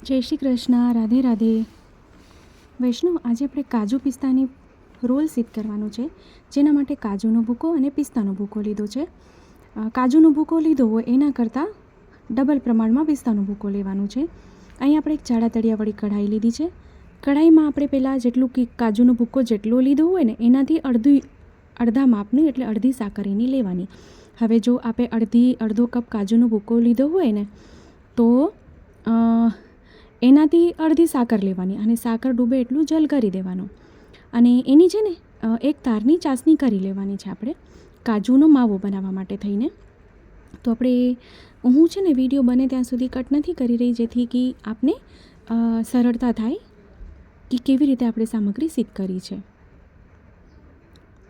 જય શ્રી કૃષ્ણ, રાધે રાધે. વૈષ્ણવ, આજે આપણે કાજુ પિસ્તાની રોલ સિદ્ધ કરવાનો છે, જેના માટે કાજુનો ભૂકો અને પિસ્તાનો ભૂકો લીધો છે. કાજુનો ભૂકો લીધો હોય એના કરતાં ડબલ પ્રમાણમાં પિસ્તાનો ભૂકો લેવાનો છે. અહીં આપણે એક જાડા તળિયાવાળી કઢાઈ લીધી છે. કઢાઈમાં આપણે પહેલાં જેટલું કાજુનો ભૂકો જેટલો લીધો હોય ને એનાથી અડધા માપની એટલે અડધી સાકર એની લેવાની. હવે જો આપણે અડધો કપ કાજુનો ભૂકો લીધો હોય ને તો એનાથી અડધી સાકર લેવાની અને સાકર ડૂબે એટલું જલ કરી દેવાનું. અને એની છે ને એક તારની ચાસણી કરી લેવાની છે આપણે કાજુનો માવો બનાવવા માટે થઈને. તો હું છે ને વિડીયો બને ત્યાં સુધી કટ નથી કરી રહી, જેથી કે આપને સરળતા થાય કે કેવી રીતે આપણે સામગ્રી સિદ્ધ કરી છે.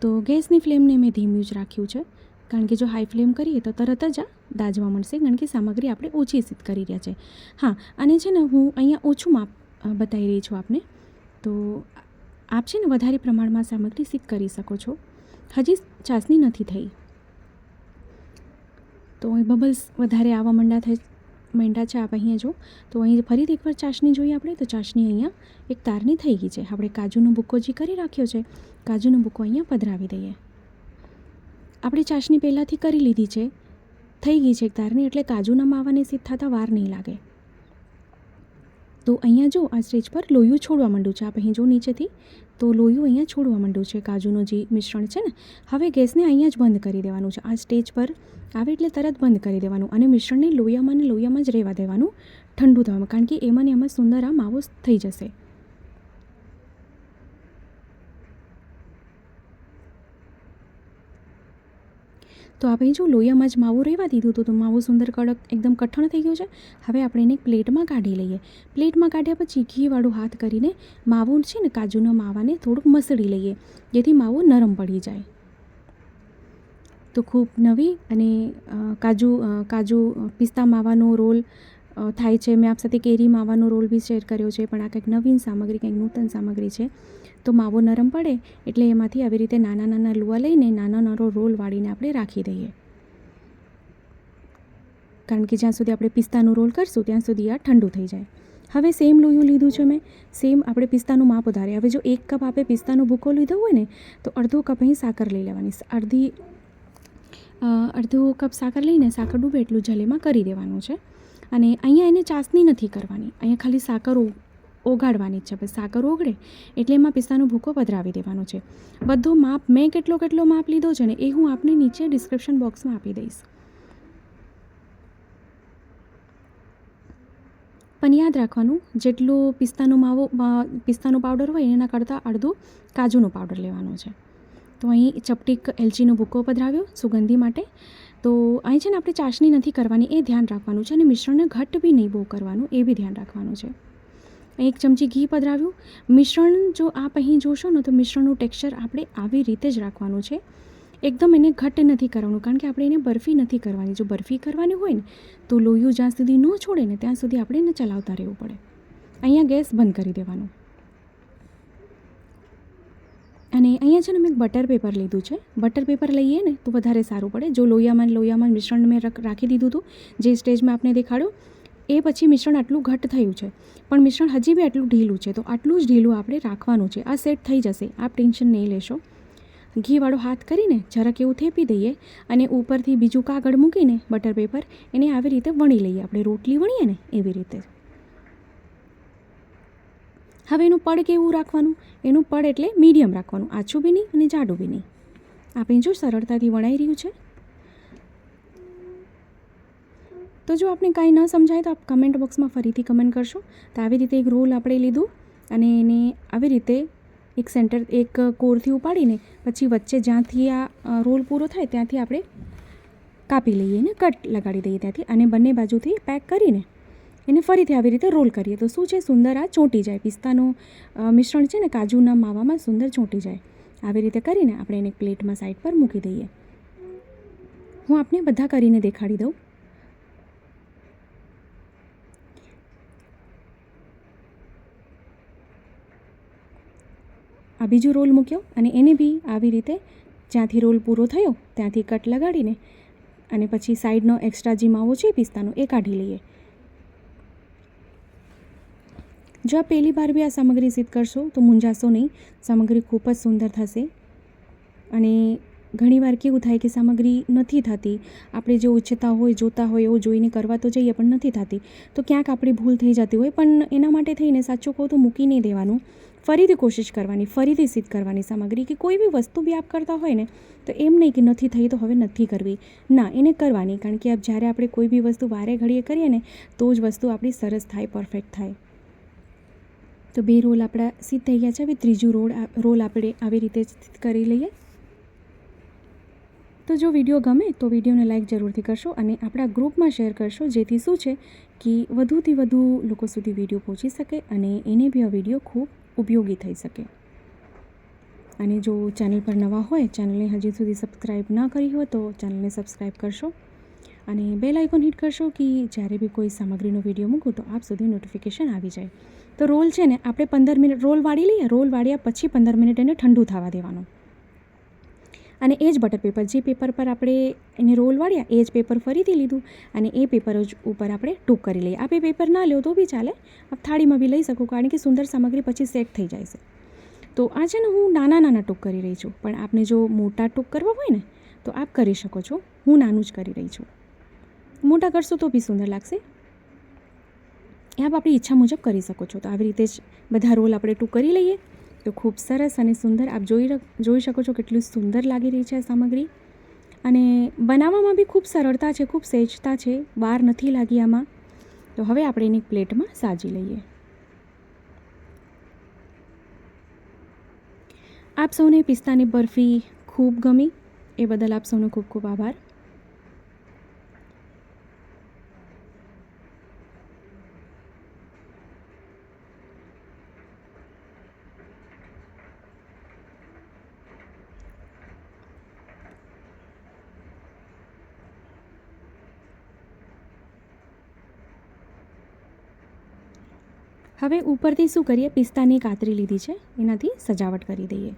તો ગેસની ફ્લેમને મેં ધીમી જ રાખ્યું છે, કારણ કે જો હાઈ ફ્લેમ કરીએ તો તરત જ આ દાજવા મળશે, કારણ કે સામગ્રી આપણે ઓછી સિદ્ધ કરી રહ્યા છે. હા, અને છે ને હું અહીંયા ઓછું માપ બતાવી રહી છું આપને. તો આપ છે ને વધારે પ્રમાણમાં સામગ્રી સિદ્ધ કરી શકો છો. હજી ચાસણી નથી થઈ તો બબલ્સ વધારે આવવા માંડ્યા છે. આપ અહીંયા જો તો અહીં ફરીથી એકવાર ચાસણી જોઈએ આપણે, તો ચાસણી અહીંયા એક તારની થઈ ગઈ છે. આપણે કાજુનો ભૂકો જે કરી રાખ્યો છે, કાજુનો ભૂકો અહીંયા પધરાવી દઈએ. આપણે ચાસણી પહેલાંથી કરી લીધી છે, થઈ ગઈ છે એક તારની, એટલે કાજુના માવાને સિદ્ધ થતાં વાર નહીં લાગે. તો અહીંયા જો આ સ્ટેજ પર લોયું છોડવા માંડ્યું છે. આપ અહીં જો નીચેથી તો લોયું અહીંયા છોડવા માંડ્યું છે કાજુનું જે મિશ્રણ છે ને. હવે ગેસને અહીંયા જ બંધ કરી દેવાનું છે. આ સ્ટેજ પર આવે એટલે તરત બંધ કરી દેવાનું અને મિશ્રણને લોયામાં જ રહેવા દેવાનું, ઠંડુ થવામાં, કારણ કે એમાં સુંદર આ માવો થઈ જશે. તો આપણે જો લોયામાં જ માવો રહેવા દીધું તો માવો સુંદર કડક એકદમ કઠણ થઈ ગયું છે. હવે આપણે એને પ્લેટમાં કાઢી લઈએ. પ્લેટમાં કાઢ્યા પછી ઘીવાળું હાથ કરીને માવો છે ને કાજુના માવાને થોડુંક મસળી લઈએ, જેથી માવો નરમ પડી જાય. તો ખૂબ નવી અને કાજુ પિસ્તા માવાનો રોલ થાય છે. મેં આપ સાથે કેરી માવાનો રોલ બી શેર કર્યો છે, પણ આ કંઈક નવીન સામગ્રી, કંઈક નૂતન સામગ્રી છે. તો માવો નરમ પડે એટલે એમાંથી આવી રીતે નાના લુવા લઈને નાનો રોલ વાળીને આપણે રાખી દઈએ, કારણ કે જ્યાં સુધી આપણે પિસ્તાનું રોલ કરશું ત્યાં સુધી આ ઠંડુ થઈ જાય. હવે સેમ લોયું લીધું છે મેં, સેમ આપણે પિસ્તાનું માપ વધારે. હવે જો 1 કપ આપણે પિસ્તાનો ભૂકો લીધો હોય ને તો અડધો કપ અહીં સાકર લઈ લેવાની. અડધો કપ સાકર લઈને સાકર ડૂબે એટલું જલેમાં કરી દેવાનું છે. અને અહીંયા એને ચાસણી નથી કરવાની, અહીંયા ખાલી સાકર ઓગાળવાની જ છે. પછી સાકર ઓગળે એટલે એમાં પિસ્તાનો ભૂકો પધરાવી દેવાનો છે. બધો માપ મેં કેટલો માપ લીધો છે ને એ હું આપને નીચે ડિસ્ક્રિપ્શન બોક્સમાં આપી દઈશ. પણ યાદ રાખવાનું, જેટલો પિસ્તાનો પાવડર હોય એના કરતાં અડધું કાજુનો પાવડર લેવાનો છે. તો અહીં ચપટીક એલચીનો ભૂકો પધરાવ્યો સુગંધી માટે. તો અહીં છે ને આપણે ચાસણી નથી કરવાની, એ ધ્યાન રાખવાનું છે. અને મિશ્રણને ઘટ્ટ બી નહીં બહુ કરવાનું, એ બી ધ્યાન રાખવાનું છે. 1 ચમચી ઘી પધરાવ્યું. મિશ્રણ જો આપ અહીં જોશો ને તો મિશ્રણનું ટેક્સચર આપણે આવી રીતે જ રાખવાનું છે. એકદમ એને ઘટ્ટ નથી કરવાનું, કારણ કે આપણે એને બરફી નથી કરવાની. જો બરફી કરવાની હોય ને તો લોયું જ્યાં સુધી ન છોડે ને ત્યાં સુધી આપણે એને ચલાવતા રહેવું પડે. અહીંયા ગેસ બંધ કરી દેવાનું. અને અહીંયા છે ને મેં બટર પેપર લીધું છે. બટર પેપર લઈએ ને તો વધારે સારું પડે. જો લોયામાં મિશ્રણ મેં રાખી દીધું હતું, જે સ્ટેજમાં આપને દેખાડ્યું, એ પછી મિશ્રણ આટલું ઘટ્ટ થયું છે, પણ મિશ્રણ હજી બી આટલું ઢીલું છે. તો આટલું જ ઢીલું આપણે રાખવાનું છે. આ સેટ થઈ જશે, આપ ટેન્શન નહીં લેશો. ઘીવાળો હાથ કરીને જરાક એવું થેપી દઈએ અને ઉપરથી બીજું કાગળ મૂકીને બટર પેપર એને આવી રીતે વણી લઈએ, આપણે રોટલી વણીએ ને એવી રીતે. હવે એનું પડ કેવું રાખવાનું? એનું પડ એટલે મીડિયમ રાખવાનું, આછું બી નહીં અને જાડું બી નહીં. આપણે જો સરળતાથી વણાઈ રહ્યું છે. તો જો આપણે કાંઈ ન સમજાય તો આપ કમેન્ટ બોક્સમાં ફરીથી કમેન્ટ કરશો. તો આવી રીતે એક રોલ આપણે લીધું અને એને આવી રીતે એક કોરથી ઉપાડીને પછી વચ્ચે જ્યાંથી આ રોલ પૂરો થાય ત્યાંથી આપણે કાપી લઈએ ને કટ લગાડી દઈએ ત્યાંથી, અને બંને બાજુથી પેક કરીને એને ફરીથી આવી રીતે રોલ કરીએ તો શું છે, સુંદર આ ચોંટી જાય. પિસ્તાનું મિશ્રણ છે ને કાજુના માવામાં સુંદર ચોંટી જાય. આવી રીતે કરીને આપણે એને પ્લેટમાં સાઈડ પર મૂકી દઈએ. હું આપને બધા કરીને દેખાડી દઉં. આ બીજો રોલ મૂક્યો અને એને બી આવી રીતે જ્યાંથી રોલ પૂરો થયો ત્યાંથી કટ લગાડીને અને પછી સાઈડનો એક્સ્ટ્રા જે માવો છે પિસ્તાનો એ કાઢી લઈએ. જો આપ પહેલી વાર બી આ સામગ્રી સિદ્ધ કરશો તો મૂંઝાશો નહીં, સામગ્રી ખૂબ જ સુંદર થશે. અને ઘણીવાર કેવું થાય કે સામગ્રી નથી થતી, આપણે જે ઈચ્છતા હોય, જોતા હોય એવું જોઈને કરવા તો જઈએ પણ નથી થતી, તો ક્યાંક આપણી ભૂલ થઈ જતી હોય. પણ એના માટે થઈને સાચું કહું તો મૂકી નહીં દેવાનું, ફરીથી કોશિશ કરવાની, ફરીથી સિદ્ધ કરવાની સામગ્રી. કે કોઈ બી વસ્તુ બી આપ કરતા હોય ને તો એમ નહીં કે નથી થઈ તો હવે નથી કરવી, ના, એને કરવાની. કારણ કે જ્યારે આપણે કોઈ બી વસ્તુ વારે ઘડીએ કરીએ ને તો જ વસ્તુ આપણી સરસ થાય, પરફેક્ટ થાય. તો 2 રોલ આપણા સિદ્ધ થઈ ગયા છે. હવે ત્રીજું રોલ આપણે આવી રીતે કરી લઈએ. તો જો વિડીયો ગમે તો વિડીયોને લાઈક જરૂરથી કરશો અને આપણા ગ્રુપમાં શેર કરશો, જેથી શું છે કે વધુથી વધુ લોકો સુધી વિડીયો પહોંચી શકે અને એને બી આ વિડીયો ખૂબ ઉપયોગી થઈ શકે. અને જો ચેનલ પર નવા હોય, ચેનલને હજી સુધી સબસ્ક્રાઈબ ન કરી હોય તો ચેનલને સબસ્ક્રાઈબ કરશો અને બેલ આઇકોન હિટ કરશો કે જ્યારે બી કોઈ સામગ્રીનો વિડીયો મૂકું તો આપ સુધી નોટિફિકેશન આવી જાય. તો રોલ છે ને આપણે 15 મિનિટ રોલ વાળી લઈએ. રોલ વાળ્યા પછી 15 મિનિટ એને ઠંડુ થવા દેવાનું. અને એ જ બટર પેપર, જે પેપર પર આપણે એને રોલ વાળ્યા એ જ પેપર ફરીથી લીધું અને એ પેપર જ ઉપર આપણે ટૂંક કરી લઈએ. આપણે પેપર ના લો તો બી ચાલે, આપ થાળીમાં બી લઈ શકો, કારણ કે સુંદર સામગ્રી પછી સેટ થઈ જાય છે. તો આ છે ને હું નાના ટૂંક કરી રહી છું, પણ આપને જો મોટા ટૂંક કરવા હોય ને તો આપ કરી શકો છો. હું નાનું જ કરી રહી છું. મોટા કરશો તો બી સુંદર લાગશે. એ આપ આપણી ઈચ્છા મુજબ કરી શકો છો. તો આવી રીતે જ બધા રોલ આપણે ટૂંક કરી લઈએ તો ખૂબ સરસ અને સુંદર આપ જોઈ શકો છો કેટલી સુંદર લાગી રહી છે આ સામગ્રી. અને બનાવવામાં બી ખૂબ સરળતા છે, ખૂબ સહેજતા છે, વાર નથી લાગી આમાં. તો હવે આપણે એની પ્લેટમાં સાજી લઈએ. આપ સૌને પિસ્તાની બરફી ખૂબ ગમી, એ બદલ આપ સૌનો ખૂબ ખૂબ આભાર. હવે ઉપરથી શું કરીએ, પિસ્તાની કાતરી લીધી છે એનાથી સજાવટ કરી દઈએ.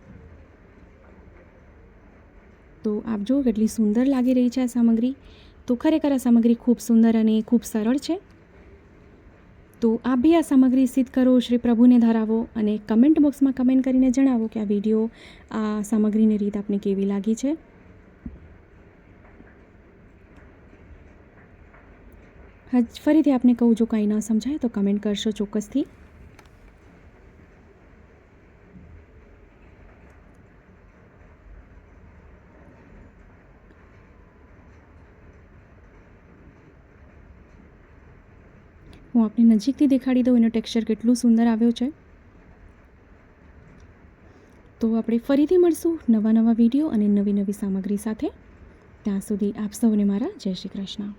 તો આપ જો કેટલી સુંદર લાગી રહી છે આ સામગ્રી. તો ખરેખર આ સામગ્રી ખૂબ સુંદર અને ખૂબ સરળ છે. તો આપ બી આ સામગ્રી સિદ્ધ કરો, શ્રી પ્રભુને ધરાવો અને કમેન્ટ બોક્સમાં કમેન્ટ કરીને જણાવો કે આ વિડીયો, આ સામગ્રીની રીત આપને કેવી લાગી છે. ફરીથી આપને કહું, જો કાંઈ ન સમજાય તો કમેન્ટ કરશો ચોક્કસથી. હું આપને નજીકથી દેખાડી દઉં એનો ટેક્સચર કેટલું સુંદર આવ્યો છે. તો આપણે ફરીથી મળશું નવા વિડીયો અને નવી સામગ્રી સાથે. ત્યાં સુધી આપ સૌને મારા જય શ્રી કૃષ્ણ.